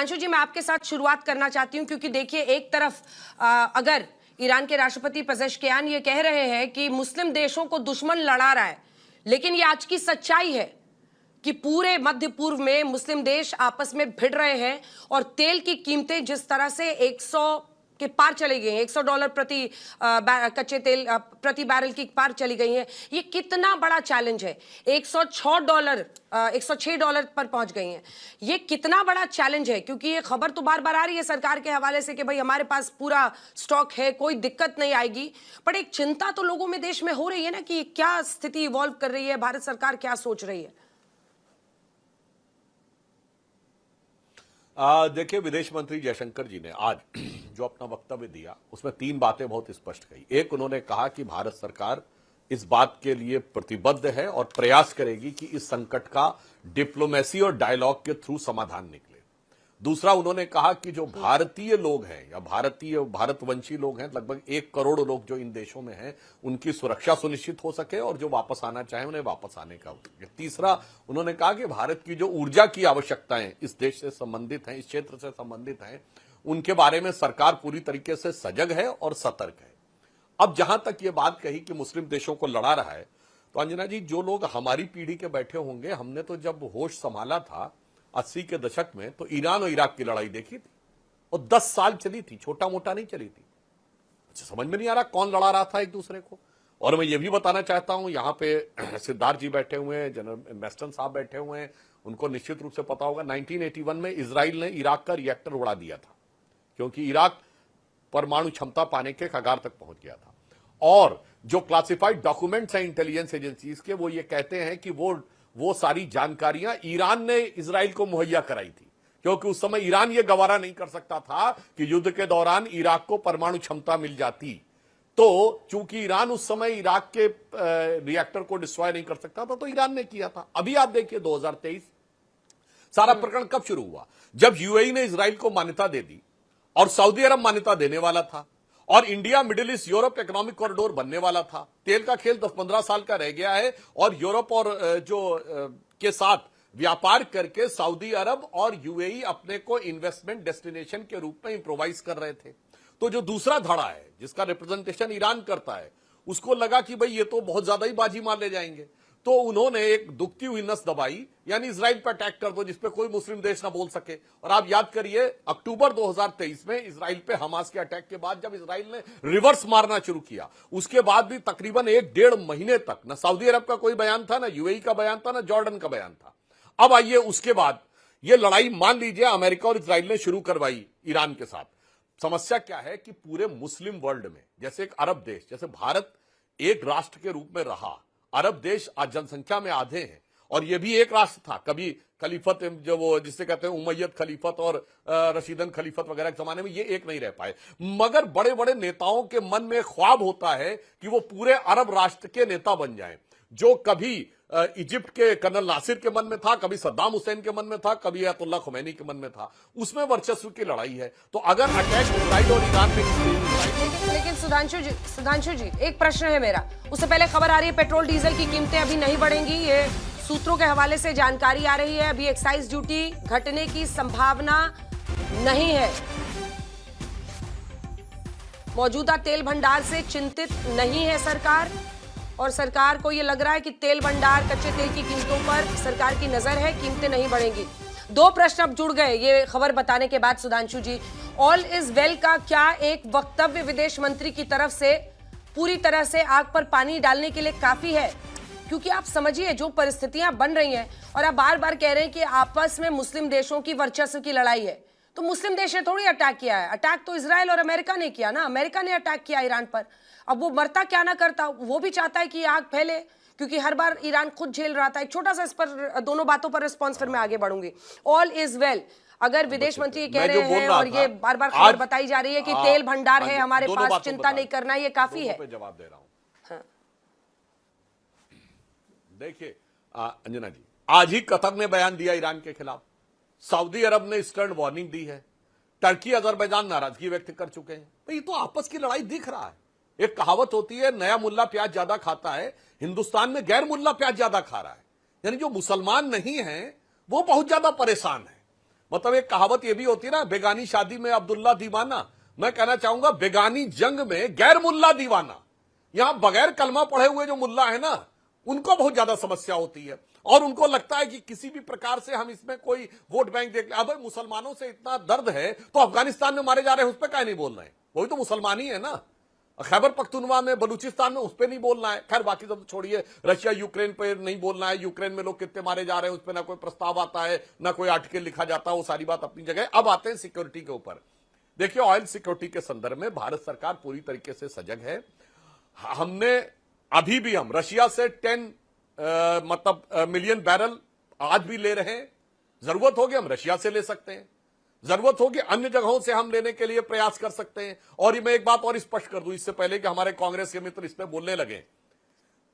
सुधांशु जी, मैं आपके साथ शुरुआत करना चाहती हूं क्योंकि देखिए, एक तरफ अगर ईरान के राष्ट्रपति पेजेश्कियान ये कह रहे हैं कि मुस्लिम देशों को दुश्मन लड़ा रहा है, लेकिन ये आज की सच्चाई है कि पूरे मध्य पूर्व में मुस्लिम देश आपस में भिड़ रहे हैं और तेल की कीमतें जिस तरह से 100 के पार चली गई हैं, $100 प्रति कच्चे तेल प्रति बैरल की पार चली गई हैं। ये कितना बड़ा चैलेंज है। $106 पर पहुंच गई हैं। ये कितना बड़ा चैलेंज है, क्योंकि ये खबर तो बार बार आ रही है सरकार के हवाले से कि भाई हमारे पास पूरा स्टॉक है, कोई दिक्कत नहीं आएगी। पर एक चिंता तो लोगों में देश में हो रही है ना कि क्या स्थिति इवॉल्व कर रही है, भारत सरकार क्या सोच रही है। देखिए, विदेश मंत्री जयशंकर जी ने आज जो अपना वक्तव्य दिया उसमें 3 बातें बहुत स्पष्ट कही। एक, उन्होंने कहा कि भारत सरकार इस बात के लिए प्रतिबद्ध है और प्रयास करेगी कि इस संकट का डिप्लोमेसी और डायलॉग के थ्रू समाधान निकले। दूसरा, उन्होंने कहा कि जो भारतीय लोग हैं या भारतवंशी लोग हैं, लगभग 1 करोड़ लोग जो इन देशों में हैं, उनकी सुरक्षा सुनिश्चित हो सके और जो वापस आना चाहे उन्हें वापस आने का। तीसरा, उन्होंने कहा कि भारत की जो ऊर्जा की आवश्यकताएं इस देश से संबंधित हैं, इस क्षेत्र से संबंधित हैं, उनके बारे में सरकार पूरी तरीके से सजग है और सतर्क है। अब जहां तक ये बात कही कि मुस्लिम देशों को लड़ा रहा है, तो अंजना जी, जो लोग हमारी पीढ़ी के बैठे होंगे, हमने तो जब होश संभाला था 80 के दशक में, तो ईरान और इराक की लड़ाई देखी थी और 10 साल चली थी, छोटा मोटा नहीं चली थी। अच्छा, समझ में नहीं आ रहा कौन लड़ा रहा था एक दूसरे को। और मैं ये भी बताना चाहता हूं, यहां पे सिद्धार्थ जी बैठे हुए हैं, जनरल मेस्टन साहब बैठे हुए हैं, उनको निश्चित रूप से पता होगा 1981 में इजराइल ने इराक का रिएक्टर उड़ा दिया था, क्योंकि इराक परमाणु क्षमता पाने के कगार तक पहुंच गया था। और जो क्लासिफाइड डॉक्यूमेंट्स हैं इंटेलिजेंस एजेंसीज के, वो ये कहते हैं कि वो सारी जानकारियां ईरान ने इजराइल को मुहैया कराई थी, क्योंकि उस समय ईरान ये गवारा नहीं कर सकता था कि युद्ध के दौरान इराक को परमाणु क्षमता मिल जाती। तो चूंकि ईरान उस समय इराक के रिएक्टर को डिस्ट्रॉय नहीं कर सकता था, तो ईरान ने किया था। अभी आप देखिए 2023 सारा प्रकरण कब शुरू हुआ, जब यूएई ने इजराइल को मान्यता दे दी और सऊदी अरब मान्यता देने वाला था और India middle east Europe economic corridor बनने वाला था। तेल का खेल 10-15 साल का रह गया है और यूरोप और के साथ व्यापार करके सऊदी अरब और यूएई अपने को इन्वेस्टमेंट डेस्टिनेशन के रूप में इंप्रोवाइज कर रहे थे। तो जो दूसरा धड़ा है जिसका रिप्रेजेंटेशन ईरान करता है, उसको लगा कि भाई ये तो बहुत ज्यादा ही बाजी मार ले जाएंगे, तो उन्होंने एक दुखती हुई नस दबाई, यानी इजराइल पर अटैक कर दो जिसपे कोई मुस्लिम देश ना बोल सके। और आप याद करिए, अक्टूबर 2023 में इजराइल पे हमास के अटैक के बाद जब इजराइल ने रिवर्स मारना शुरू किया, उसके बाद भी तकरीबन 1-1.5 महीने तक ना सऊदी अरब का कोई बयान था, ना यूएई का बयान था, ना जॉर्डन का बयान था। अब आइए, उसके बाद ये लड़ाई मान लीजिए अमेरिका और इजराइल ने शुरू करवाई ईरान के साथ। समस्या क्या है कि पूरे मुस्लिम वर्ल्ड में, जैसे एक अरब देश, जैसे भारत एक राष्ट्र के रूप में रहा, अरब देश आज जनसंख्या में आधे हैं और यह भी एक राष्ट्र था। कभी खलीफत, जो वो जिसे कहते हैं उमैयद खलीफत और रशीदन खलीफत वगैरह के जमाने में, ये एक नहीं रह पाए। मगर बड़े बड़े नेताओं के मन में ख्वाब होता है कि वो पूरे अरब राष्ट्र के नेता बन जाएं, जो कभी इजिप्ट के कर्नल नासिर के मन में था, कभी सद्दाम हुसैन के मन में था, कभी अयतुल्लाह खुमैनी के मन में था। उसमें वर्चस्व की लड़ाई है। तो अगर अटैक इजराइल और ईरान में लेकिन सुधांशु जी, एक प्रश्न है मेरा। उससे पहले खबर आ रही है पेट्रोल डीजल की कीमतें अभी नहीं बढ़ेंगी, ये सूत्रों के हवाले से जानकारी आ रही है। अभी एक्साइज ड्यूटी घटने की संभावना नहीं है। मौजूदा तेल भंडार से चिंतित नहीं है सरकार, और सरकार को यह लग रहा है कि तेल भंडार, कच्चे तेल की कीमतों पर सरकार की नजर है, कीमतें नहीं बढ़ेंगी। 2 प्रश्न अब जुड़ गए ये खबर बताने के बाद। सुधांशु जी, ऑल इज वेल का क्या एक वक्तव्य विदेश मंत्री की तरफ से पूरी तरह से आग पर पानी डालने के लिए काफी है? क्योंकि आप समझिए जो परिस्थितियां बन रही हैं, और आप बार बार कह रहे हैं कि आपस में मुस्लिम देशों की वर्चस्व की लड़ाई है, तो मुस्लिम देश ने थोड़ी अटैक किया है। अटैक तो इजराइल और अमेरिका ने किया ना, अमेरिका ने अटैक किया ईरान पर। अब वो मरता क्या ना करता, वो भी चाहता है कि आग फैले, क्योंकि हर बार ईरान खुद झेल रहा था। एक छोटा सा इस पर, दोनों बातों पर रिस्पॉन्स, फिर मैं आगे बढ़ूंगी। ऑल इज वेल अगर विदेश मंत्री कह रहे हैं और ये बार बार खबर बताई जा रही है कि तेल भंडार है हमारे पास, चिंता नहीं करना, ये काफी है। जवाब दे रहा हूं। देखिए अंजना जी, आज ही कतर ने बयान दिया ईरान के खिलाफ, सऊदी अरब ने स्टर्न वार्निंग दी है, टर्की अजरबैजान नाराजगी व्यक्त कर चुके हैं। तो ये तो आपस की लड़ाई दिख रहा है। एक कहावत होती है, नया मुल्ला प्याज ज्यादा खाता है। हिंदुस्तान में गैर मुल्ला प्याज ज्यादा खा रहा है, यानी जो मुसलमान नहीं है वो बहुत ज्यादा परेशान है। मतलब एक कहावत ये भी होती है ना, बेगानी शादी में अब्दुल्ला दीवाना। मैं कहना चाहूंगा बेगानी जंग में गैर मुल्ला दीवाना। यहां बगैर कलमा पढ़े हुए जो मुल्ला है ना, उनको बहुत ज्यादा समस्या होती है और उनको लगता है कि किसी भी प्रकार से हम इसमें कोई वोट बैंक देख ले। अब मुसलमानों से इतना दर्द है तो अफगानिस्तान में मारे जा रहे हैं उस पर क्या नहीं बोल रहे हैं, वही तो मुसलमान ही है ना। खैबर पख्तूनवा में, बलूचिस्तान में उस पर नहीं बोलना है। खैर बाकी सब तो छोड़िए, रशिया यूक्रेन पे नहीं बोलना है, यूक्रेन में लोग कितने मारे जा रहे हैं उस पर ना कोई प्रस्ताव आता है, ना कोई आर्टिकल लिखा जाता है, वो सारी बात अपनी जगह। अब आते हैं सिक्योरिटी के ऊपर। देखिए, ऑयल सिक्योरिटी के संदर्भ में भारत सरकार पूरी तरीके से सजग है। हमने अभी भी हम रशिया से 10 मिलियन बैरल आज भी ले रहे हैं। जरूरत होगी हम रशिया से ले सकते हैं, जरूरत होगी अन्य जगहों से हम लेने के लिए प्रयास कर सकते हैं। और मैं एक बात और स्पष्ट कर दूं इससे पहले कि हमारे कांग्रेस के मित्र इस पे बोलने लगे,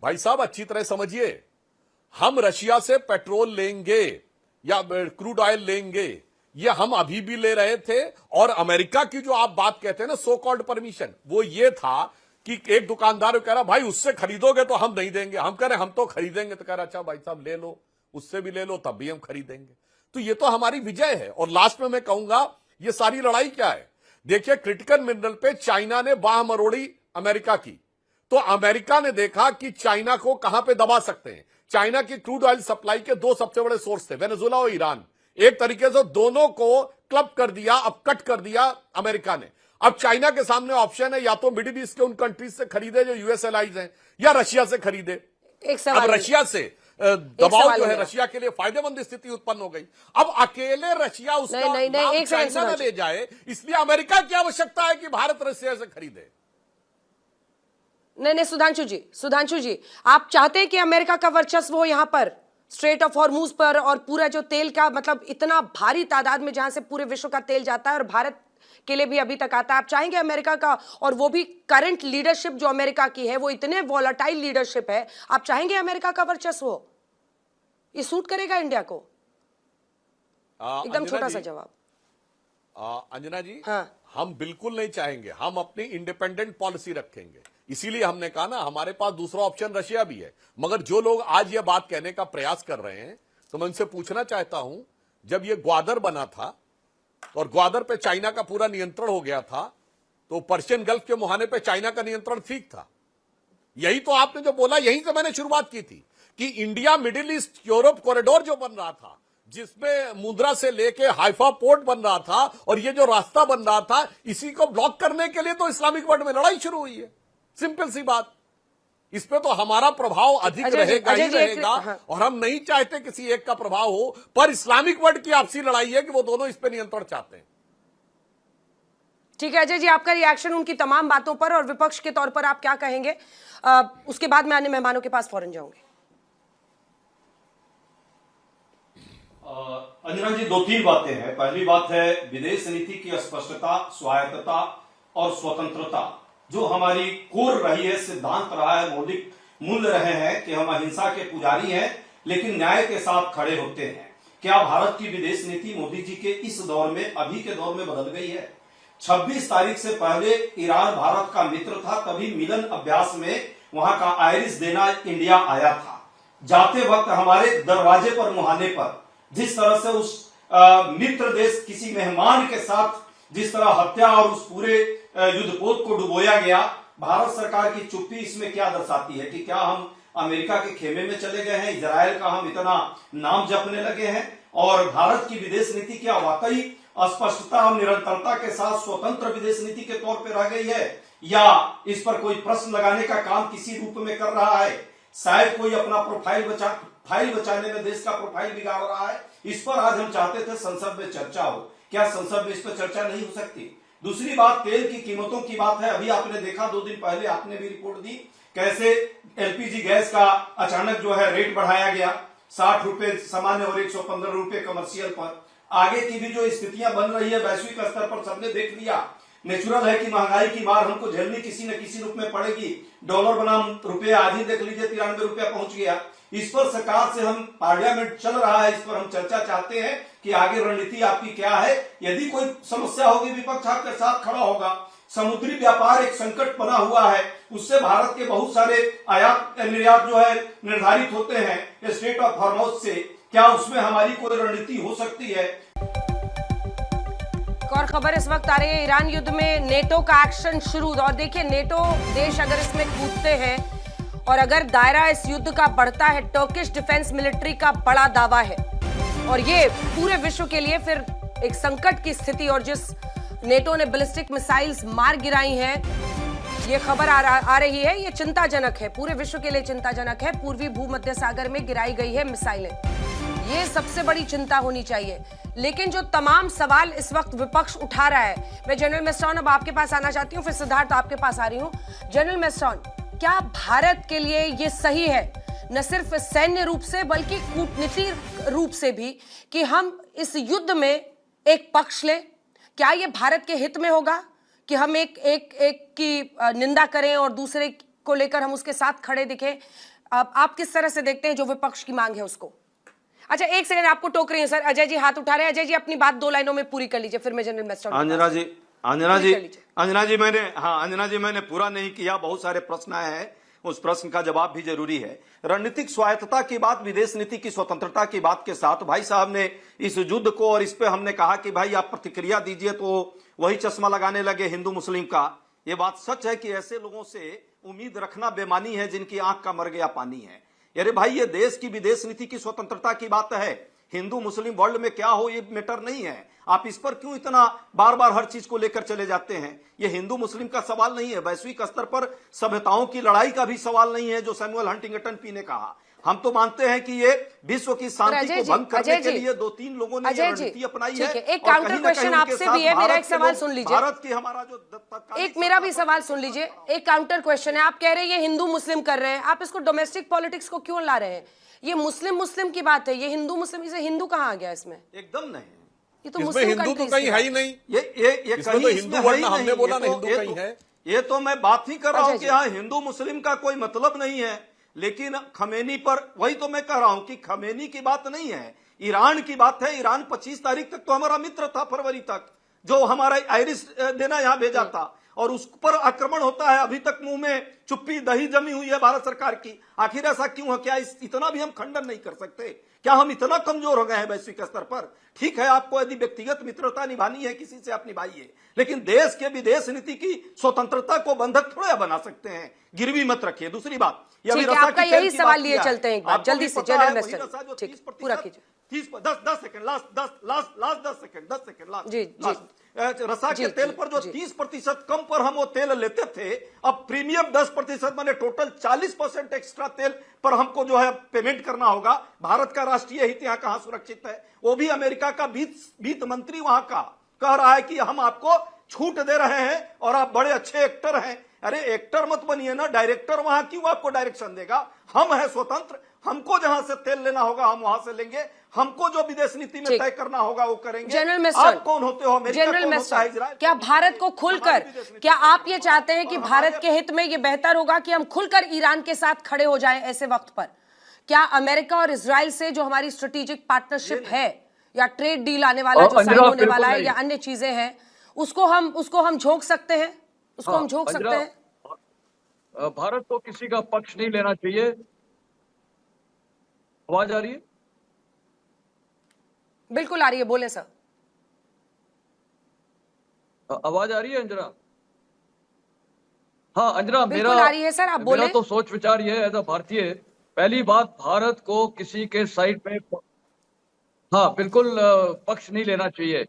भाई साहब अच्छी तरह समझिए, हम रशिया से पेट्रोल लेंगे या क्रूड ऑयल लेंगे, ये हम अभी भी ले रहे थे। और अमेरिका की जो आप बात कहते हैं ना, सो कॉल्ड परमिशन, वो ये था कि एक दुकानदार कह रहा भाई उससे खरीदोगे तो हम नहीं देंगे। हम कह रहे हम तो खरीदेंगे, तो कह रहा अच्छा भाई साहब ले लो, उससे भी ले लो तब भी हम खरीदेंगे। तो ये तो हमारी विजय है। और लास्ट में मैं कहूंगा ये सारी लड़ाई क्या है। देखिए, क्रिटिकल मिनरल पे चाइना ने बाह मरोड़ी अमेरिका की, तो अमेरिका ने देखा कि चाइना को कहां पे दबा सकते हैं। चाइना की क्रूड ऑयल सप्लाई के 2 सबसे बड़े सोर्स थे, वेनेजुएला और ईरान। एक तरीके से दोनों को क्लब कर दिया, अब कट कर दिया अमेरिका ने। अब चाइना के सामने ऑप्शन है, या तो मिडिल ईस्ट के उन कंट्रीज से खरीदे जो यूएस एलाइज हैं, या रशिया से खरीदे। अब रशिया से दबाव जो है रशिया के लिए फायदेमंद स्थिति उत्पन्न हो गई। अब अकेले रशिया उसका नाम चाइना न ले जाए, इसलिए अमेरिका की आवश्यकता है कि भारत रशिया से खरीदे। नहीं, सुधांशु जी, आप चाहते हैं कि अमेरिका का वर्चस्व हो यहां पर स्ट्रेट ऑफ हॉर्मुज पर, और पूरा जो तेल का मतलब इतना भारी तादाद में जहां से पूरे विश्व का तेल जाता है और भारत के लिए भी अभी तक आता है, आप चाहेंगे अमेरिका का, और वो भी करंट लीडरशिप जो अमेरिका की है वो इतने वॉलेटाइल लीडरशिप है, आप चाहेंगे अमेरिका का वर्चस्व हो? ये सूट करेगा इंडिया को? एकदम छोटा सा जवाब। अंजना जी, हाँ, हम बिल्कुल नहीं चाहेंगे, हम अपनी इंडिपेंडेंट पॉलिसी रखेंगे। इसीलिए हमने कहा ना, हमारे पास दूसरा ऑप्शन रशिया भी है। मगर जो लोग आज ये बात कहने का प्रयास कर रहे हैं, तो मैं उनसे पूछना चाहता हूं, जब ये ग्वादर बना था और ग्वादर पे चाइना का पूरा नियंत्रण हो गया था, तो पर्शियन गल्फ के मुहाने पे चाइना का नियंत्रण ठीक था। यही तो आपने जो बोला, यहीं से मैंने शुरुआत की थी कि India middle east Europe corridor जो बन रहा था, जिसमें मुंद्रा से लेके हाइफा पोर्ट बन रहा था, और ये जो रास्ता बन रहा था, इसी को ब्लॉक करने के लिए तो इस्लामिक वर्ल्ड में लड़ाई शुरू हुई है। सिंपल सी बात। इस पे तो हमारा प्रभाव अधिक रहेगा ही रहेगा। हाँ। और हम नहीं चाहते किसी एक का प्रभाव हो, पर इस्लामिक वर्ल्ड की आपसी लड़ाई है कि वो दोनों इस पे नियंत्रण चाहते हैं। ठीक है अजय जी, आपका रिएक्शन उनकी तमाम बातों पर, और विपक्ष के तौर पर आप क्या कहेंगे? उसके बाद मैं अन्य मेहमानों के पास फौरन जाऊंगी। अंजना जी, 2-3 बातें हैं। पहली बात है विदेश नीति की स्पष्टता, स्वायत्तता और स्वतंत्रता, जो हमारी कोर रही है, सिद्धांत रहा है, मौलिक मूल्य रहे हैं कि हम अहिंसा के पुजारी हैं लेकिन न्याय के साथ खड़े होते हैं। क्या भारत की विदेश नीति मोदी जी के इस दौर में, अभी के दौर में बदल गई है? 26 तारीख से पहले ईरान भारत का मित्र था, तभी मिलन अभ्यास में वहां का आयरिस देना इंडिया आया था। जाते वक्त हमारे दरवाजे पर, मुहाने पर जिस तरह से उस मित्र देश किसी मेहमान के साथ जिस तरह हत्या और उस पूरे युद्धपोत को डुबोया गया, भारत सरकार की चुप्पी इसमें क्या दर्शाती है कि क्या हम अमेरिका के खेमे में चले गए हैं, इजराइल का हम इतना नाम जपने लगे हैं? और भारत की विदेश नीति क्या वाकई स्पष्टता और निरंतरता के साथ स्वतंत्र विदेश नीति के तौर पर रह गई है, या इस पर कोई प्रश्न लगाने का काम किसी रूप में कर रहा है? शायद कोई अपना फाइल बचाने में देश का प्रोफाइल बिगाड़ रहा है। इस पर आज हम चाहते थे संसद में चर्चा हो। क्या संसद में इस पर चर्चा नहीं हो सकती? दूसरी बात, तेल की कीमतों की बात है। अभी आपने देखा, 2 दिन पहले आपने भी रिपोर्ट दी, कैसे एलपीजी गैस का अचानक जो है रेट बढ़ाया गया, 60 रुपए सामान्य और 115 रुपए कमर्शियल पर। आगे की भी जो स्थितियां बन रही है वैश्विक स्तर पर सबने देख लिया। नेचुरल है कि महंगाई की मार हमको झेलनी किसी न किसी रूप में पड़ेगी। डॉलर बनाम रुपया आज ही देख लीजिए 93 रुपया पहुंच गया। इस पर सरकार से हम, पार्लियामेंट चल रहा है, इस पर हम चर्चा चाहते हैं कि आगे रणनीति आपकी क्या है। यदि कोई समस्या होगी, विपक्ष आपके साथ खड़ा होगा। समुद्री व्यापार एक संकट बना हुआ है, उससे भारत के बहुत सारे आयात निर्यात जो है निर्धारित होते हैं स्ट्रेट ऑफ हॉर्मुज से। क्या उसमें हमारी कोई रणनीति हो सकती है? और खबर इस वक्त आ रही है, ईरान युद्ध में नेटो का एक्शन शुरू। और देखिए, नेटो देश अगर इसमें कूदते हैं और अगर दायरा इस युद्ध का बढ़ता है, टर्किश डिफेंस मिलिट्री का बड़ा दावा है और ये पूरे विश्व के लिए फिर एक संकट की स्थिति। और जिस नेटो ने बैलिस्टिक मिसाइल्स मार गिराई हैं, ये खबर आ रही है, ये चिंताजनक है, पूरे विश्व के लिए चिंताजनक है। पूर्वी भूमध्य सागर में गिराई गई है मिसाइलें, ये सबसे बड़ी चिंता होनी चाहिए। लेकिन जो तमाम सवाल इस वक्त विपक्ष उठा रहा है, मैं जनरल मेस्ट्रॉन अब आपके पास आना चाहती हूँ, फिर सिद्धार्थ आपके पास आ रही हूँ। जनरल मेस्ट्रॉन, क्या भारत के लिए ये सही है, न सिर्फ सैन्य रूप से बल्कि कूटनीतिक रूप से भी, कि हम इस युद्ध में एक पक्ष लें? क्या ये भारत के हित में होगा कि हम एक की निंदा करें और दूसरे को लेकर हम उसके साथ खड़े दिखें? आप किस तरह से देखते हैं जो विपक्ष की मांग है उसको? अच्छा, एक सेकंड, आपको टोक रही है सर। अजय जी हाथ उठा रहे हैं। अजय जी अपनी बात 2 लाइनों में पूरी कर लीजिए, फिर मैं जनरल मेस्ट्रॉन। अंजना जी मैंने पूरा नहीं किया, बहुत सारे प्रश्न आए हैं, उस प्रश्न का जवाब भी जरूरी है। रणनीतिक स्वायत्तता की बात, विदेश नीति की स्वतंत्रता की बात के साथ भाई साहब ने इस युद्ध को, और इस पे हमने कहा कि भाई आप प्रतिक्रिया दीजिए, तो वही चश्मा लगाने लगे हिंदू मुस्लिम का। ये बात सच है कि ऐसे लोगों से उम्मीद रखना बेमानी है जिनकी आंख का मर गया पानी है। अरे भाई, ये देश की विदेश नीति की स्वतंत्रता की बात है। हिंदू मुस्लिम वर्ल्ड में क्या हो ये मैटर नहीं है। आप इस पर क्यों इतना बार बार हर चीज को लेकर चले जाते हैं? ये हिंदू मुस्लिम का सवाल नहीं है, वैश्विक स्तर पर सभ्यताओं की लड़ाई का भी सवाल नहीं है, जो सैमुअल हंटिंगटन पी ने कहा। हम तो मानते हैं कि ये विश्व की शांति को भंग करने के लिए 2-3 लोगों ने ये रणनीति अपनाई है। एक काउंटर क्वेश्चन आपसे भी है, मेरा एक सवाल सुन लीजिए। भारत की हमारा जो एक मेरा भी सवाल सुन लीजिए, एक काउंटर क्वेश्चन है। आप कह रहे हैं ये हिंदू मुस्लिम कर रहे हैं, आप इसको डोमेस्टिक पॉलिटिक्स को क्यों ला रहे हैं? ये मुस्लिम की बात है, ये हिंदू मुस्लिम, इसे हिंदू कहाँ आ गया इसमें? एकदम नहीं, ये तो इसमें हिंदू तो कहीं है ही नहीं। ये इसमें तो हिंदू वर्ण हमने बोला ना, हिंदू कहीं है। ये तो मैं बात ही कर रहा हूं कि हाँ, हिंदू मुस्लिम का कोई मतलब नहीं है। लेकिन खमेनी पर, वही तो मैं कह रहा हूं कि खमेनी की बात नहीं है, ईरान की बात है। ईरान 25 तारीख तक तो हमारा मित्र था, फरवरी तक, जो हमारा आयरिस देना यहां भेजा था, और उस पर आक्रमण होता है। अभी तक मुंह में चुप्पी दही जमी हुई है भारत सरकार की। आखिर ऐसा क्यों है? क्या इतना भी हम खंडन नहीं कर सकते? क्या हम इतना कमजोर हो गए हैं वैश्विक स्तर पर? ठीक है, आपको यदि व्यक्तिगत मित्रता निभानी है किसी से, आप निभाइए, लेकिन देश के विदेश नीति की स्वतंत्रता को बंधक थोड़ा बना सकते हैं, गिरवी मत रखिए। दूसरी बात, आपका यही सवाल लिए चलते हैं, एक बात जल्दी से जनरल मेस्टर, ठीक, पूरा कीजिए। 10 सेकंड लास्ट 10 सेकंड लास्ट। रसा के जी, तेल पर जो 30% कम पर हम वो तेल लेते थे, अब प्रीमियम 10%, माने टोटल 40% एक्स्ट्रा तेल पर हमको जो है पेमेंट करना होगा। भारत का राष्ट्रीय हित यहाँ कहां सुरक्षित है? वो भी अमेरिका का वित्त मंत्री वहां का कह रहा है कि हम आपको छूट दे रहे हैं और आप बड़े अच्छे एक्टर हैं। अरे एक्टर मत बनिए ना, डायरेक्टर वहां क्यों आपको डायरेक्शन देगा? हम है स्वतंत्र, हमको जहां से तेल लेना होगा हम वहां से लेंगे, हमको जो विदेश नीति में तय करना होगा वो करेंगे। जनरल मेस्टर, आप कौन होते हो? जनरल मेस्टर, क्या भारत को खुलकर, क्या आप ये चाहते हैं कि भारत के हित में ये बेहतर होगा कि हम खुलकर ईरान के साथ खड़े हो जाएं ऐसे वक्त पर? क्या अमेरिका और इजराइल से जो हमारी स्ट्रेटेजिक पार्टनरशिप है, या ट्रेड डील आने वाला जो साइन होने वाला है, या अन्य चीजें हैं, उसको हम झोंक सकते हैं? उसको हम झोंक सकते हैं? भारत को किसी का पक्ष नहीं लेना चाहिए। आवाज आ रही है? बिल्कुल आ रही है, बोले सर। आवाज आ रही है अंजना? हाँ अंजना, बिल्कुल आ रही है सर, आप बोले। मेरा तो सोच विचार ये है एज अ भारतीय, पहली बात, भारत को किसी के साइड में, हाँ बिल्कुल पक्ष नहीं लेना चाहिए।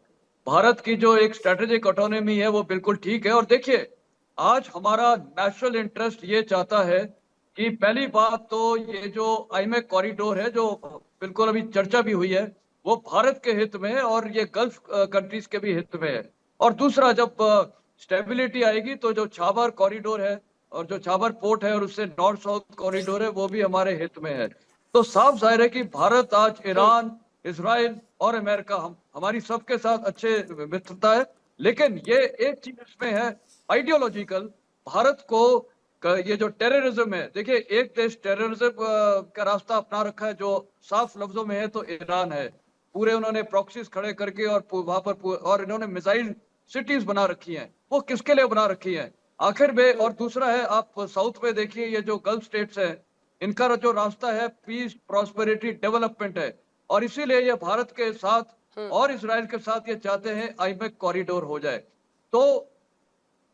भारत की जो एक स्ट्रेटेजिक ऑटोनॉमी है वो बिल्कुल ठीक है। और देखिए, आज हमारा नेशनल इंटरेस्ट ये चाहता है कि पहली बात तो ये जो आईमेक कॉरिडोर है, जो बिल्कुल अभी चर्चा भी हुई है, वो भारत के हित में है और ये गल्फ कंट्रीज के भी हित में है। और दूसरा, जब स्टेबिलिटी आएगी तो जो छाबर कॉरिडोर है और जो छाबर पोर्ट है और उससे नॉर्थ साउथ कॉरिडोर है, वो भी हमारे हित में है। तो साफ जाहिर है कि भारत आज ईरान, इजराइल और अमेरिका, हमारी सबके साथ अच्छे मित्रता है। लेकिन ये एक चीज इसमें है आइडियोलॉजिकल, भारत को ये जो टेररिज्म है, देखिए एक देश टेररिज्म का रास्ता अपना रखा है जो साफ लफ्जों में है तो ईरान है। पूरे उन्होंने प्रॉक्सीज खड़े करके और वहां पर और इन्होंने मिसाइल सिटीज बना रखी हैं। वो किसके लिए बना रखी हैं आखिर में? और दूसरा है, आप साउथ में देखिए, ये जो गल्फ स्टेट्स है, इनका जो रास्ता है पीस, प्रॉस्पेरिटी, डेवलपमेंट है, और इसीलिए ये भारत के साथ और इसराइल के साथ ये चाहते हैं आईमेक कॉरिडोर हो जाए। तो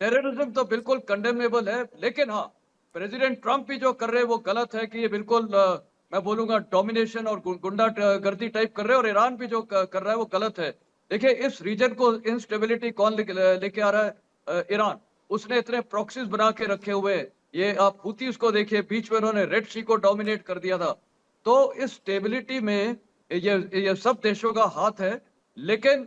टेररिज्म तो बिल्कुल कंडेमेबल है, लेकिन हाँ, प्रेसिडेंट ट्रंप भी जो कर रहे हैं वो गलत है कि ये बिल्कुल मैं बोलूंगा डोमिनेशन और गुंडा गर्दी टाइप कर रहे हैं, और ईरान भी जो कर रहा है वो गलत है। देखिए, इस रीजन को इंस्टेबिलिटी कौन लेके आ रहा है? ईरान। उसने इतने प्रॉक्सीज बना के रखे हुए हैं। ये आप हुतीज को देखिए, बीच में उन्होंने रेड सी को डोमिनेट कर दिया था। तो इस स्टेबिलिटी में ये सब देशों का हाथ है, लेकिन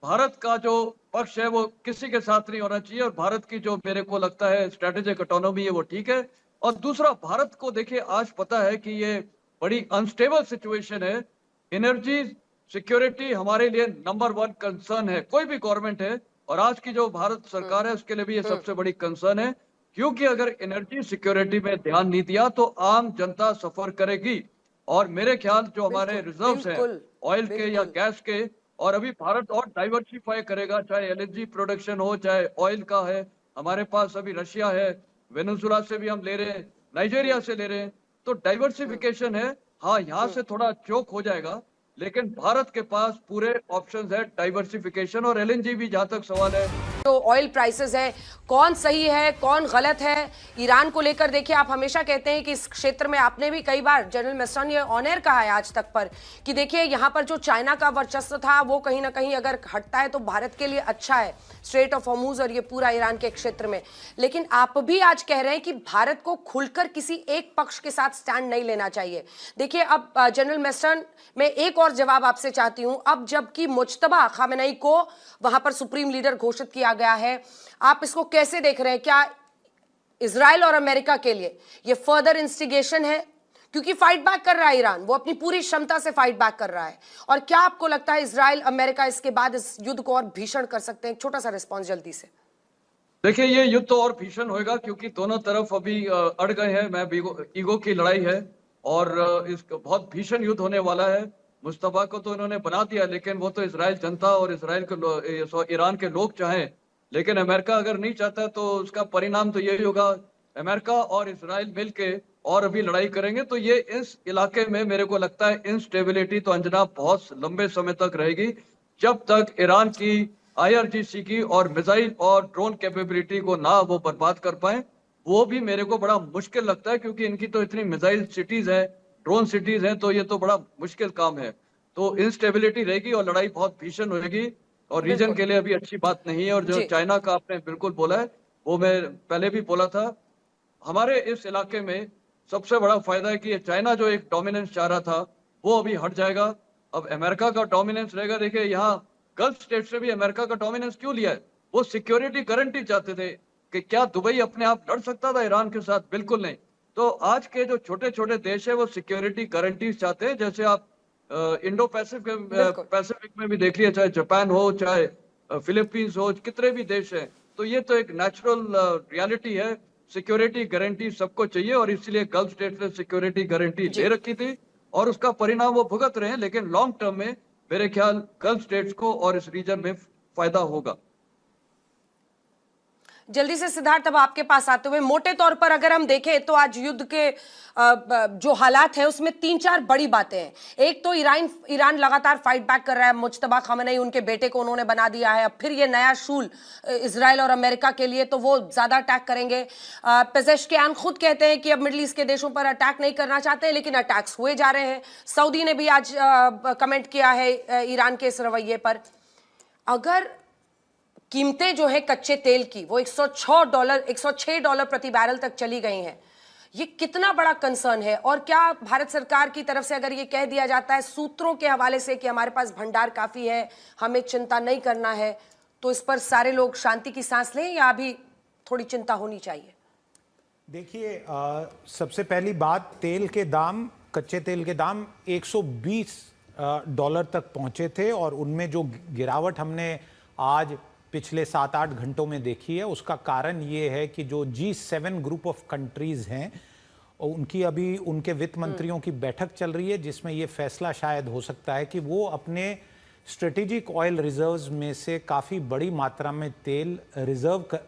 भारत का जो पक्ष है वो किसी के साथ नहीं होना चाहिए, और भारत की जो मेरे को लगता है स्ट्रेटेजिक ऑटोनॉमी है वो ठीक है। और दूसरा, भारत को देखिए आज पता है कि ये बड़ी अनस्टेबल सिचुएशन है। एनर्जी सिक्योरिटी हमारे लिए नंबर 1 कंसर्न है, कोई भी गवर्नमेंट है, और आज की जो भारत सरकार है उसके लिए भी ये सबसे बड़ी कंसर्न है, क्योंकि अगर एनर्जी सिक्योरिटी में ध्यान नहीं दिया तो आम जनता सफर करेगी। और मेरे ख्याल जो हमारे रिजर्व्स हैं ऑयल के या गैस के, और अभी भारत और डाइवर्सिफाई करेगा, चाहे एलएनजी प्रोडक्शन हो, चाहे ऑयल का है। हमारे पास अभी रशिया है, वेनेजुएला से भी हम ले रहे हैं, नाइजीरिया से ले रहे हैं, तो डाइवर्सिफिकेशन है। हाँ, यहाँ से थोड़ा चोक हो जाएगा, लेकिन भारत के पास पूरे ऑप्शंस है डाइवर्सिफिकेशन, और एलएनजी भी जहां तक सवाल है। तो ऑयल प्राइसेस है, कौन सही है कौन गलत है? ईरान को लेकर देखिए, आप हमेशा कहते हैं कि इस क्षेत्र में, आपने भी कई बार जनरल मैस्टर्न ये ऑन एयर कहा है आज तक पर, कि देखिए यहाँ पर जो चाइना का वर्चस्व था वो कहीं ना कहीं अगर हटता है तो भारत के लिए अच्छा है, स्ट्रेट ऑफ हॉर्मुज और ये पूरा ईरान के क्षेत्र में। लेकिन आप भी आज कह रहे हैं कि भारत को खुलकर किसी एक पक्ष के साथ स्टैंड नहीं लेना चाहिए। देखिए, अब जनरल मैस्टर्न, मैं एक और जवाब आपसे चाहती हूं। अब जबकि मुज्तबा खामेनेई को वहां पर सुप्रीम लीडर घोषित किया गया है, आप इसको कैसे देख रहे हैं? क्या इजराइल और अमेरिका के लिए ये फर्दर इंस्टिगेशन है? क्योंकि फाइट बैक कर रहा है ईरान, वो अपनी पूरी क्षमता से फाइट बैक कर रहा है। और क्या आपको लगता है इजराइल अमेरिका इसके बाद इस युद्ध को और भीषण कर सकते हैं? एक छोटा सा रिस्पॉन्स जल्दी से। देखिए, ये युद्ध तो और भीषण होएगा, क्योंकि दोनों तरफ अभी अड़ गए हैं। मैं ईगो की लड़ाई है, और इस बहुत भीषण युद्ध होने वाला है। मुस्तफा को तो इन्होंने बना दिया, लेकिन वो तो इजराइल जनता और इजराइल के ईरान के लोग चाहें, लेकिन अमेरिका अगर नहीं चाहता तो उसका परिणाम तो यही होगा, अमेरिका और इजराइल मिलके और अभी लड़ाई करेंगे। तो ये इस इलाके में मेरे को लगता है इंस्टेबिलिटी तो अंजना बहुत लंबे समय तक रहेगी, जब तक ईरान की IRGC की और मिसाइल और ड्रोन कैपेबिलिटी को ना वो बर्बाद कर पाए। वो भी मेरे को बड़ा मुश्किल लगता है, क्योंकि इनकी तो इतनी मिसाइल सिटीज है, ड्रोन सिटीज हैं, तो ये तो बड़ा मुश्किल काम है। तो इंस्टेबिलिटी रहेगी और लड़ाई बहुत भीषण होगी, और रीजन के लिए अभी अच्छी बात नहीं है। और जो चाइना का आपने बिल्कुल बोला है, वो मैं पहले भी बोला था, हमारे इस इलाके में सबसे बड़ा फायदा है कि चाइना जो एक डोमिनेंस चाह रहा था वो अभी हट जाएगा। अब अमेरिका का डोमिनेंस रहेगा। देखिए, यहाँ गल्फ स्टेट से भी अमेरिका का डोमिनेंस क्यों लिया है? वो सिक्योरिटी गारंटी चाहते थे कि क्या दुबई अपने आप लड़ सकता था ईरान के साथ? बिल्कुल नहीं। तो आज के जो छोटे छोटे देश है वो सिक्योरिटी गारंटी चाहते हैं। जैसे आप इंडो पैसिफिक में भी देख लिया, चाहे जापान हो, चाहे फिलीपींस हो, कितने भी देश हैं। तो ये तो एक नेचुरल रियलिटी है, सिक्योरिटी गारंटी सबको चाहिए, और इसलिए गल्फ स्टेट ने सिक्योरिटी गारंटी ले रखी थी, और उसका परिणाम वो भुगत रहे हैं। लेकिन लॉन्ग टर्म में मेरे ख्याल गल्फ स्टेट्स को और इस रीजन में फायदा होगा। जल्दी से सिद्धार्थ, अब आपके पास आते हुए, मोटे तौर पर अगर हम देखें तो आज युद्ध के जो हालात है उसमें 3-4 बड़ी बातें हैं। एक तो ईरान लगातार फाइट बैक कर रहा है, मुज्तबा खामेनेई उनके बेटे को उन्होंने बना दिया है। अब फिर ये नया शूल इजराइल और अमेरिका के लिए, तो वो ज्यादा अटैक करेंगे। पेजेश्कियान खुद कहते हैं कि अब मिडिल ईस्ट के देशों पर अटैक नहीं करना चाहते, लेकिन अटैक्स हुए जा रहे हैं। सऊदी ने भी आज कमेंट किया है ईरान के इस रवैये पर। अगर कीमतें जो है कच्चे तेल की वो $106 प्रति बैरल तक चली गई हैं, ये कितना बड़ा कंसर्न है? और क्या भारत सरकार की तरफ से अगर ये कह दिया जाता है सूत्रों के हवाले से कि हमारे पास भंडार काफी है, हमें चिंता नहीं करना है, तो इस पर सारे लोग शांति की सांस लें या अभी थोड़ी चिंता होनी चाहिए? देखिए, सबसे पहली बात, तेल के दाम, कच्चे तेल के दाम $120 तक पहुंचे थे, और उनमें जो गिरावट हमने आज पिछले 7-8 घंटों में देखी है, उसका कारण ये है कि जो G7 ग्रुप ऑफ कंट्रीज हैं, उनकी अभी उनके वित्त मंत्रियों की बैठक चल रही है, जिसमें ये फैसला शायद हो सकता है कि वो अपने स्ट्रेटेजिक ऑयल रिजर्व्स में से काफ़ी बड़ी मात्रा में तेल रिजर्व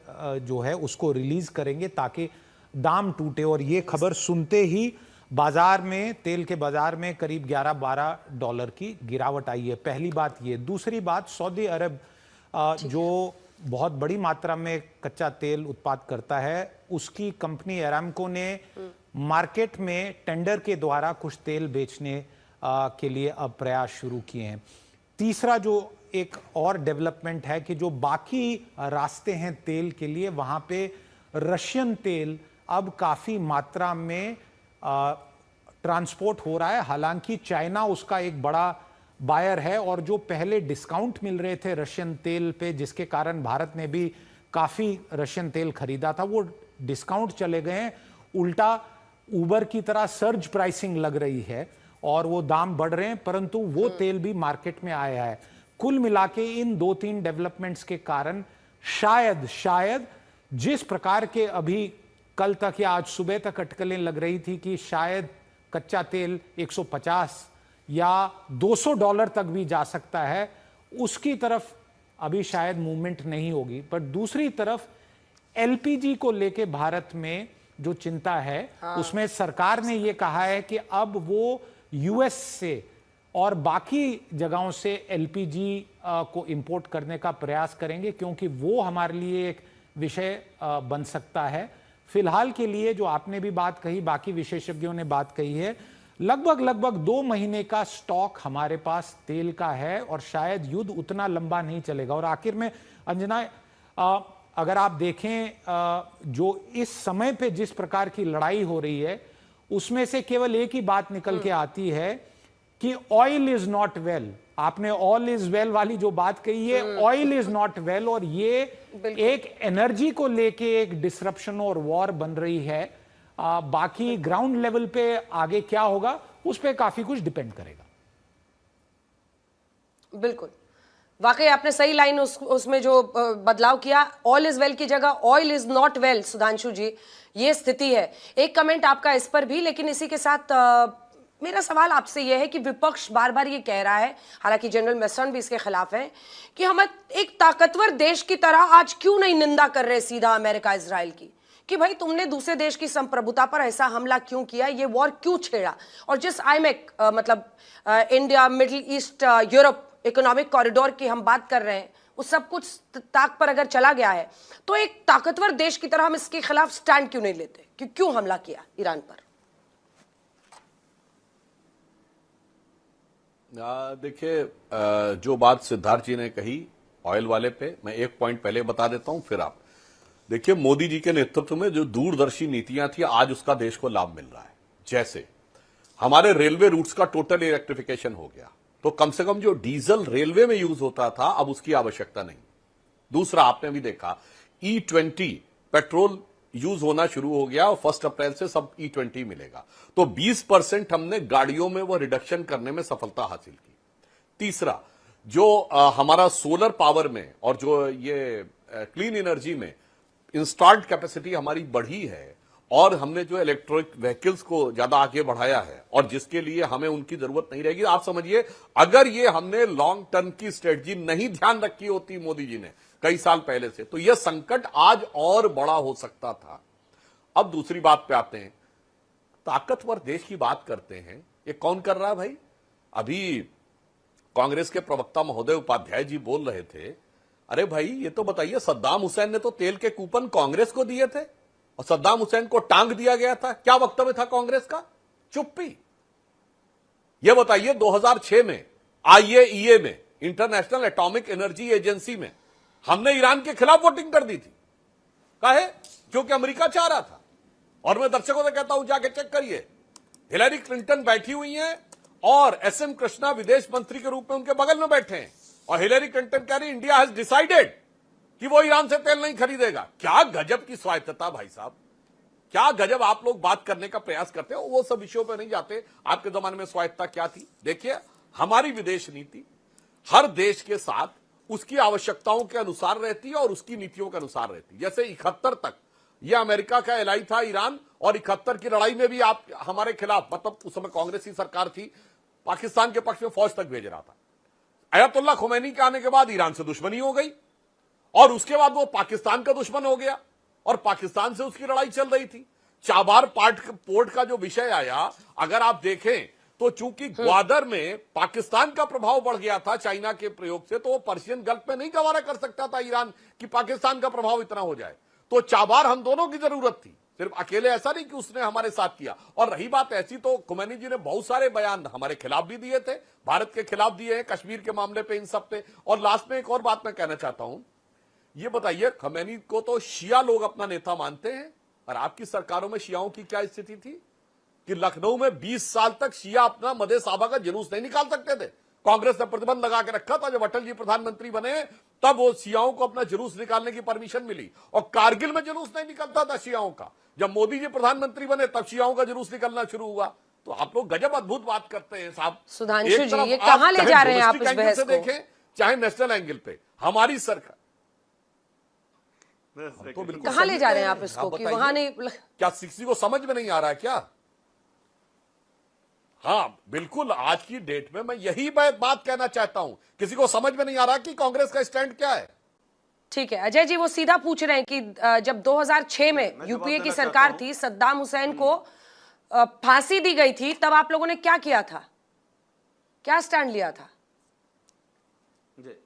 जो है उसको रिलीज करेंगे, ताकि दाम टूटे। और ये खबर सुनते ही बाजार में, तेल के बाजार में करीब 11-12 डॉलर की गिरावट आई है। पहली बात ये। दूसरी बात, सऊदी अरब जो बहुत बड़ी मात्रा में कच्चा तेल उत्पाद करता है, उसकी कंपनी अरामको ने मार्केट में टेंडर के द्वारा कुछ तेल बेचने के लिए अब प्रयास शुरू किए हैं। तीसरा जो एक और डेवलपमेंट है कि जो बाकी रास्ते हैं तेल के लिए, वहां पे रशियन तेल अब काफी मात्रा में ट्रांसपोर्ट हो रहा है। हालांकि चाइना उसका एक बड़ा बायर है और जो पहले डिस्काउंट मिल रहे थे रशियन तेल पे, जिसके कारण भारत ने भी काफी रशियन तेल खरीदा था, वो डिस्काउंट चले गए हैं। उल्टा उबर की तरह सर्ज प्राइसिंग लग रही है और वो दाम बढ़ रहे हैं, परंतु वो तेल भी मार्केट में आया है। कुल मिलाके इन 2-3 डेवलपमेंट्स के कारण शायद जिस प्रकार के अभी कल तक या आज सुबह तक अटकलें लग रही थी कि शायद कच्चा तेल 150 या 200 डॉलर तक भी जा सकता है, उसकी तरफ अभी शायद मूवमेंट नहीं होगी। पर दूसरी तरफ एलपीजी को लेके भारत में जो चिंता है, उसमें सरकार ने यह कहा है कि अब वो यूएस से और बाकी जगहों से एलपीजी को इंपोर्ट करने का प्रयास करेंगे, क्योंकि वो हमारे लिए एक विषय बन सकता है। फिलहाल के लिए जो आपने भी बात कही, बाकी विशेषज्ञों ने बात कही है, लगभग 2 महीने का स्टॉक हमारे पास तेल का है और शायद युद्ध उतना लंबा नहीं चलेगा। और आखिर में अंजना, अगर आप देखें जो इस समय पे जिस प्रकार की लड़ाई हो रही है, उसमें से केवल एक ही बात निकल के आती है कि ऑयल इज नॉट वेल। आपने ऑल इज वेल वाली जो बात कही है, ऑयल इज नॉट वेल, और ये एक एनर्जी को लेके एक डिसरप्शन और वॉर बन रही है। बाकी ग्राउंड लेवल पे आगे क्या होगा उस पे काफी कुछ डिपेंड करेगा। बिल्कुल, वाकई आपने सही लाइन उसमें जो बदलाव किया, ऑल इज वेल की जगह oil is not well. Sudhanshu ji, ये स्थिति है। एक कमेंट आपका इस पर भी, लेकिन इसी के साथ मेरा सवाल आपसे यह है कि विपक्ष बार बार ये कह रहा है, हालांकि जनरल मेसन भी इसके खिलाफ है, कि हम एक ताकतवर देश की तरह आज क्यों नहीं निंदा कर रहे सीधा अमेरिका इजराइल की, कि भाई तुमने दूसरे देश की संप्रभुता पर ऐसा हमला क्यों किया, ये वॉर क्यों छेड़ा। और जिस आईमेक मतलब India middle east Europe economic corridor की हम बात कर रहे हैं, वो सब कुछ ताक पर अगर चला गया है, तो एक ताकतवर देश की तरह हम इसके खिलाफ स्टैंड क्यों नहीं लेते कि क्यों हमला किया ईरान पर। देखिए, जो बात सिद्धार्थ जी ने कही ऑयल वाले पे, मैं एक पॉइंट पहले बता देता हूं, फिर आप देखिए। मोदी जी के नेतृत्व में जो दूरदर्शी नीतियां थी, आज उसका देश को लाभ मिल रहा है। जैसे हमारे रेलवे रूट्स का टोटल इलेक्ट्रिफिकेशन हो गया, तो कम से कम जो डीजल रेलवे में यूज होता था, अब उसकी आवश्यकता नहीं। दूसरा, आपने भी देखा E20 पेट्रोल यूज होना शुरू हो गया और 1 अप्रैल से सब E20 मिलेगा, तो 20% हमने गाड़ियों में वो रिडक्शन करने में सफलता हासिल की। तीसरा, जो हमारा सोलर पावर में और जो ये क्लीन एनर्जी में इंस्टॉल्ड कैपेसिटी हमारी बढ़ी है, और हमने जो इलेक्ट्रिक व्हीकल्स को ज्यादा आगे बढ़ाया है, और जिसके लिए हमें उनकी जरूरत नहीं रहेगी। आप समझिए, अगर ये हमने लॉन्ग टर्म की स्ट्रेटजी नहीं ध्यान रखी होती मोदी जी ने कई साल पहले से, तो यह संकट आज और बड़ा हो सकता था। अब दूसरी बात पे आते हैं, ताकतवर देश की बात करते हैं, ये कौन कर रहा है भाई? अभी कांग्रेस के प्रवक्ता महोदय उपाध्याय जी बोल रहे थे, अरे भाई ये तो बताइए, सद्दाम हुसैन ने तो तेल के कूपन कांग्रेस को दिए थे और सद्दाम हुसैन को टांग दिया गया था। क्या वक्तव्य था कांग्रेस का? चुप्पी। यह बताइए, 2006 में IAEA में, इंटरनेशनल एटॉमिक एनर्जी एजेंसी में, हमने ईरान के खिलाफ वोटिंग कर दी थी। काहे? क्योंकि अमेरिका चाह रहा था। और मैं दर्शकों से कहता हूं, जाके चेक करिए, हिलरी क्लिंटन बैठी हुई हैं और SM कृष्णा विदेश मंत्री के रूप में उनके बगल में बैठे हैं, और हिलरी क्लिंटन कह रही इंडिया हैज डिसाइडेड कि वो ईरान से तेल नहीं खरीदेगा। क्या गजब की स्वायत्तता भाई साहब, क्या गजब आप लोग बात करने का प्रयास करते हो। वो सब विषयों पर नहीं जाते। आपके जमाने में स्वायत्तता क्या थी? देखिए, हमारी विदेश नीति हर देश के साथ उसकी आवश्यकताओं के अनुसार रहती है और उसकी नीतियों के अनुसार रहती है। जैसे 71 तक यह अमेरिका का एलाई था ईरान, और 71 की लड़ाई में भी आप हमारे खिलाफ, मतलब उस समय कांग्रेस की सरकार थी, पाकिस्तान के पक्ष में फौज तक भेज रहा था। अयतुल्लाह खुमैनी के आने के बाद ईरान से दुश्मनी हो गई, और उसके बाद वो पाकिस्तान का दुश्मन हो गया, और पाकिस्तान से उसकी लड़ाई चल रही थी। चाबार पोर्ट का जो विषय आया, अगर आप देखें तो चूंकि ग्वादर में पाकिस्तान का प्रभाव बढ़ गया था चाइना के प्रयोग से, तो वो पर्शियन गल्फ में नहीं गवारा कर सकता था ईरान कि पाकिस्तान का प्रभाव इतना हो जाए। तो चाबार हम दोनों की जरूरत थी, सिर्फ अकेले ऐसा नहीं कि उसने हमारे साथ किया। और रही बात ऐसी, तो खुमैनी जी ने बहुत सारे बयान हमारे खिलाफ भी दिए थे, भारत के खिलाफ दिए हैं, कश्मीर के मामले पे, इन सब पे। और लास्ट में एक और बात मैं कहना चाहता हूं, ये बताइए, खुमैनी को तो शिया लोग अपना नेता मानते हैं, और आपकी सरकारों में शियाओं की क्या स्थिति थी कि लखनऊ में 20 साल तक शिया अपना मदे साहबा का जुलूस नहीं निकाल सकते थे। कांग्रेस ने प्रतिबंध लगा के रखा था। जब अटल जी प्रधानमंत्री बने तब वो शियाओं को अपना जुलूस निकालने की परमिशन मिली, और कारगिल में जुलूस नहीं निकलता था शियाओं का। जब मोदी जी प्रधानमंत्री बने तब शियाओं का जुलूस निकलना शुरू हुआ। तो आप लोग गजब अद्भुत बात करते हैं साहब। सुधांशु जी, ये कहां ले जा रहे हैं आप इस बहस को? देखें चाहे नेशनल एंगल पे, हमारी सरकार तो बिल्कुल कहां ले जा रहे हैं आप इसको कि वहां नहीं? क्या किसी को समझ में नहीं आ रहा है क्या? हाँ बिल्कुल, आज की डेट में मैं यही बात कहना चाहता हूं, किसी को समझ में नहीं आ रहा कि कांग्रेस का स्टैंड क्या है। ठीक है अजय जी, वो सीधा पूछ रहे हैं कि जब 2006 में यूपीए की सरकार थी, सद्दाम हुसैन को फांसी दी गई थी, तब आप लोगों ने क्या किया था, क्या स्टैंड लिया था? जी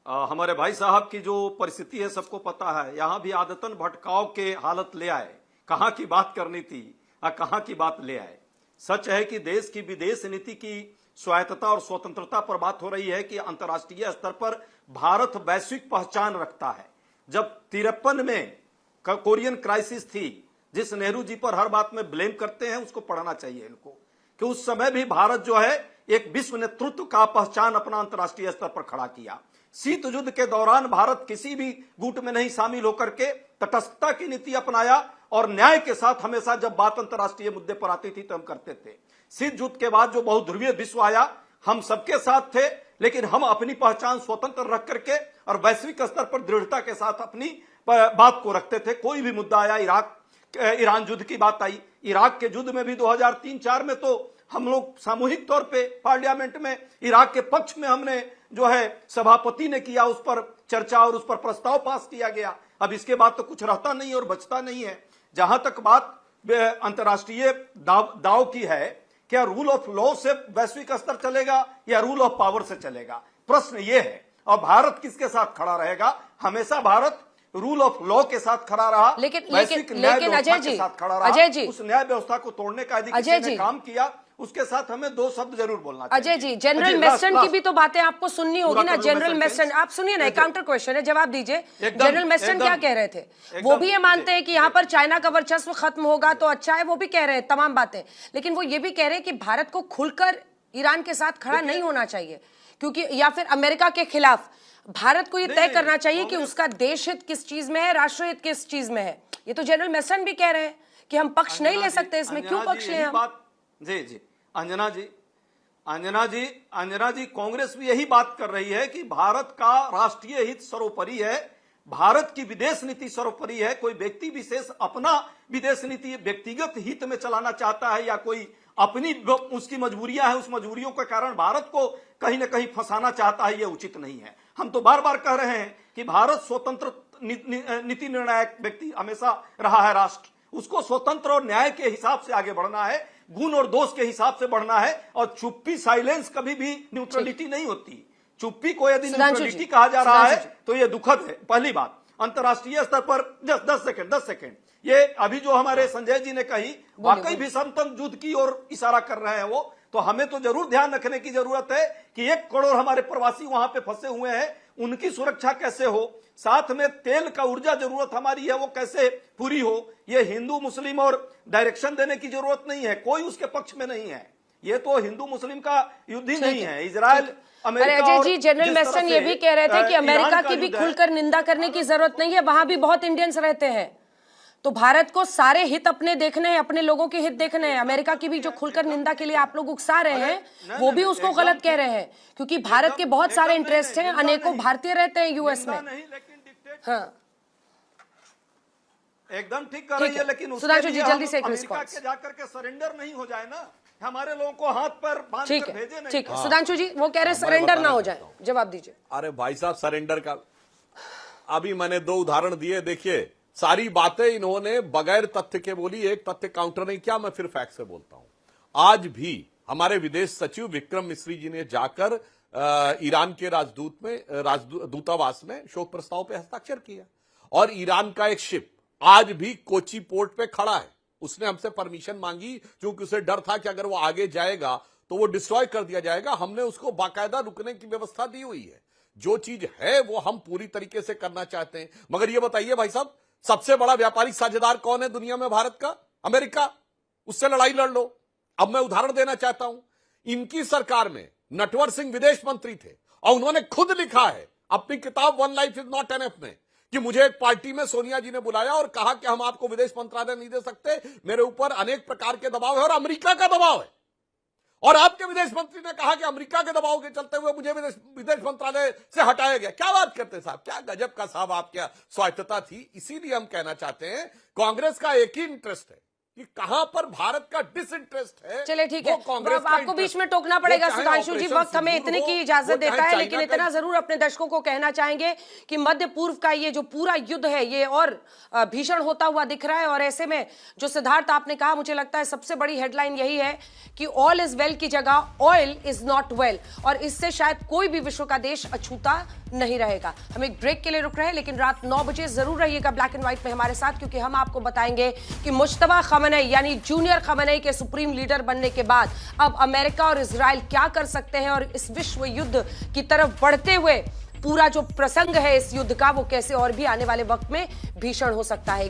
हमारे भाई साहब की जो परिस्थिति है सबको पता है। यहां भी आदतन भटकाव के हालत ले आए, कहां की बात करनी थी और कहां की बात ले आए। सच है कि देश की विदेश नीति की स्वायत्तता और स्वतंत्रता पर बात हो रही है कि अंतर्राष्ट्रीय स्तर पर भारत वैश्विक पहचान रखता है। जब 53 में कोरियन क्राइसिस थी, जिस नेहरू जी पर हर बात में ब्लेम करते हैं, उसको पढ़ना चाहिए इनको, कि उस समय भी भारत जो है एक विश्व नेतृत्व का पहचान अपना अंतर्राष्ट्रीय स्तर पर खड़ा किया। शीत युद्ध के दौरान भारत किसी भी गुट में नहीं शामिल होकर के तटस्थता की नीति अपनाया और न्याय के साथ हमेशा जब बात अंतर्राष्ट्रीय मुद्दे पर आती थी तो हम करते थे। शीत युद्ध के बाद जो बहुध्रुवीय विश्व आया, हम सबके साथ थे, लेकिन हम अपनी पहचान स्वतंत्र रख करके और वैश्विक स्तर पर दृढ़ता के साथ अपनी बात को रखते थे। कोई भी मुद्दा आया, ईरान युद्ध की बात आई, इराक के युद्ध में भी 2003-4 में तो हम लोग सामूहिक तौर पे पार्लियामेंट में इराक के पक्ष में हमने जो है सभापति ने किया, उस पर चर्चा और उस पर प्रस्ताव पास किया गया। अब इसके बाद तो कुछ रहता नहीं और बचता नहीं है। जहां तक बात अंतर्राष्ट्रीय दाव की है, क्या रूल ऑफ लॉ से वैश्विक स्तर चलेगा या रूल ऑफ पावर से चलेगा, प्रश्न यह है। और भारत किसके साथ खड़ा रहेगा? हमेशा भारत रूल ऑफ लॉ के साथ खड़ा रहा, लेकिन अजय जी, अजय जी, उस न्याय व्यवस्था को तोड़ने का यदि किसी ने काम किया, उसके साथ हमें दो शब्द जरूर बोलना चाहिए। अजय जी, जनरल मेसन की भी तो बातें आपको सुननी होगी ना। जनरल मेसन, आप सुनिए ना, काउंटर क्वेश्चन है, जवाब दीजिए। जनरल मेसन क्या कह रहे थे? वो भी ये मानते हैं कि यहाँ पर चाइना का वर्चस्व खत्म होगा तो अच्छा है, वो भी कह रहे हैं तमाम बातें, लेकिन वो ये भी कह रहे हैं कि भारत को खुलकर ईरान के साथ खड़ा नहीं होना चाहिए, क्योंकि या फिर अमेरिका के खिलाफ भारत को ये तय करना चाहिए कि उसका देश हित किस चीज में है, राष्ट्र हित किस चीज में है। ये तो जनरल मेसन भी कह रहे हैं कि हम पक्ष नहीं ले सकते इसमें, क्यों पक्ष लें हम? जी जी, अंजना जी, कांग्रेस भी यही बात कर रही है कि भारत का राष्ट्रीय हित सर्वोपरि है, भारत की विदेश नीति सर्वोपरि है। कोई व्यक्ति विशेष अपना विदेश नीति व्यक्तिगत हित में चलाना चाहता है या कोई अपनी उसकी मजबूरियां हैं, उस मजबूरियों के कारण भारत को कहीं ना कहीं फंसाना चाहता है, ये उचित नहीं है। हम तो बार बार कह रहे हैं कि भारत स्वतंत्र नीति निर्णायक व्यक्ति हमेशा रहा है, राष्ट्र, उसको स्वतंत्र और न्याय के हिसाब से आगे बढ़ना है, गुण और दोष के हिसाब से बढ़ना है। और चुप्पी, साइलेंस कभी भी न्यूट्रलिटी नहीं होती। चुप्पी को यदि न्यूट्रलिटी कहा जा रहा है तो यह दुखद है। पहली बात, अंतर्राष्ट्रीय स्तर पर 10 सेकंड, ये अभी जो हमारे संजय जी ने कही, वाकई भीषणतम युद्ध की ओर इशारा कर रहे हैं वो, तो हमें तो जरूर ध्यान रखने की जरूरत है कि 1 करोड़ हमारे प्रवासी वहां पे फंसे हुए हैं, उनकी सुरक्षा कैसे हो, साथ में तेल का ऊर्जा जरूरत हमारी है वो कैसे पूरी हो। ये हिंदू मुस्लिम और डायरेक्शन देने की जरूरत नहीं है, कोई उसके पक्ष में नहीं है। ये तो हिंदू मुस्लिम का युद्ध ही नहीं है। Israel, America, Ajay ji, general mason ये भी कह रहे थे कि अमेरिका की भी खुलकर निंदा करने की जरूरत नहीं है, वहां भी बहुत इंडियंस रहते हैं, तो भारत को सारे हित अपने देखने हैं, अपने लोगों के हित देखने हैं। अमेरिका की भी जो खुलकर निंदा के लिए आप लोग उकसा रहे हैं, वो भी उसको गलत कह रहे हैं, क्योंकि भारत के बहुत सारे इंटरेस्ट हैं, अनेकों भारतीय रहते हैं यूएस में। हाँ, एकदम ठीक कर रही है, लेकिन सुधांशु जी जल्दी से एक रिस्पॉन्स। जाकर के सरेंडर नहीं हो जाए ना, हमारे लोगों को हाथ पर बांध कर भेजे नहीं। ठीक है सुधांशु जी, वो कह रहे हैं सरेंडर ना हो जाए, जवाब दीजिए। अरे भाई साहब, सरेंडर का अभी मैंने 2 उदाहरण दिए। देखिए, सारी बातें इन्होंने बगैर तथ्य के बोली। एक तथ्य काउंटर नहीं किया। मैं फिर फैक्ट से बोलता हूं। आज भी हमारे विदेश सचिव विक्रम मिस्री जी ने जाकर ईरान के दूतावास में शोक प्रस्ताव पे हस्ताक्षर किया और ईरान का एक शिप आज भी कोची पोर्ट पे खड़ा है। उसने हमसे परमिशन मांगी क्योंकि उसे डर था कि अगर वो आगे जाएगा तो वो डिस्ट्रॉय कर दिया जाएगा। हमने उसको बाकायदा रुकने की व्यवस्था दी हुई है। जो चीज है वो हम पूरी तरीके से करना चाहते हैं। मगर ये बताइए भाई साहब, सबसे बड़ा व्यापारिक साझेदार कौन है दुनिया में भारत का? अमेरिका। उससे लड़ाई लड़ लो। अब मैं उदाहरण देना चाहता हूं। इनकी सरकार में नटवर सिंह विदेश मंत्री थे और उन्होंने खुद लिखा है अपनी किताब one life is not enough में कि मुझे एक पार्टी में सोनिया जी ने बुलाया और कहा कि हम आपको विदेश मंत्रालय नहीं दे सकते, मेरे ऊपर अनेक प्रकार के दबाव है और अमेरिका का दबाव है। और आपके विदेश मंत्री ने कहा कि अमेरिका के दबाव के चलते हुए मुझे विदेश मंत्रालय से हटाया गया। क्या बात करते साहब, क्या गजब का साहब आपकी स्वायत्तता थी। इसीलिए हम कहना चाहते हैं कांग्रेस का एक ही इंटरेस्ट है कि कहां पर भारत का डिसइंटरेस्ट है। चलिए ठीक है, अब आपको बीच में टोकना पड़ेगा सुधांशु जी। वक्त हमें इतने की इजाजत देता है, लेकिन इतना जरूर अपने दर्शकों को कहना चाहेंगे कि मध्य पूर्व का ये जो पूरा युद्ध है ये और भीषण होता हुआ दिख रहा है। और ऐसे में जो सिद्धार्थ आपने कहा, मुझे लगता है सबसे बड़ी हेडलाइन यही है कि ऑल इज वेल की जगह ऑयल इज नॉट वेल, और इससे शायद कोई भी विश्व का देश अछूता नहीं रहेगा। हम एक ब्रेक के लिए रुक रहे हैं, लेकिन रात 9 बजे जरूर रहिएगा ब्लैक एंड व्हाइट में हमारे साथ, क्योंकि हम आपको बताएंगे कि मुश्तबा खमेनी यानी जूनियर खमेनी के सुप्रीम लीडर बनने के बाद अब अमेरिका और इजराइल क्या कर सकते हैं और इस विश्व युद्ध की तरफ बढ़ते हुए पूरा जो प्रसंग है इस युद्ध का वो कैसे और भी आने वाले वक्त में भीषण हो सकता है।